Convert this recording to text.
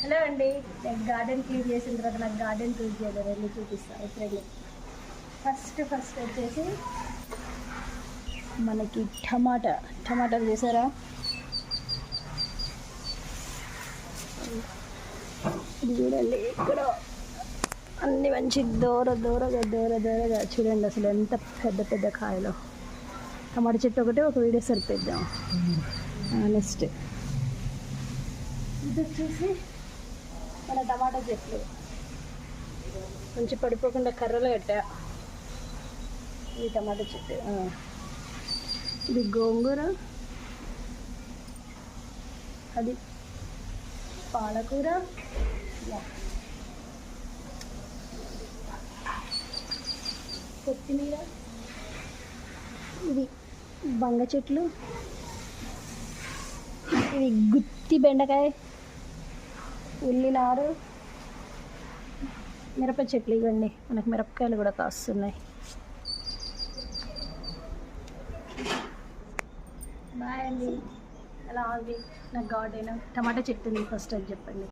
Hello అండి, నేను garden clean చేసిన తర్వాత నాకు గార్డెన్ క్లీన్ చేయలేదు, వెళ్ళి చూపిస్తాను ఇప్పుడు. ఫస్ట్ వచ్చేసి మనకి టమాటాలు చేసారా, ఇది చూడండి. ఇక్కడ అన్ని మంచి దూరగా చూడండి, అసలు ఎంత పెద్ద కాయలు. టమాటా చెట్టు ఒకటి ఒక వీడియో సరిపోద్దాం. నెక్స్ట్ ఇది వచ్చేసి మన టమాటా చెట్లు కొంచెం పడిపోకుండా కర్రలు కట్టా. ఇది టమాటా చెట్టు. ఇది గోంగూర, అది పాలకూర, కొత్తిమీర, ఇది బంగ చెట్లు, ఇది గుత్తి బెండకాయ, ఉల్లినారు, మిరప చెట్లు. ఇవ్వండి, మనకు మిరపకాయలు కూడా కాస్తున్నాయి. బాయ్ అండి. ఎలా ఉంది నా గార్డెన్? టమాటా చెట్టు ఉంది ఫస్ట్, అది చెప్పండి.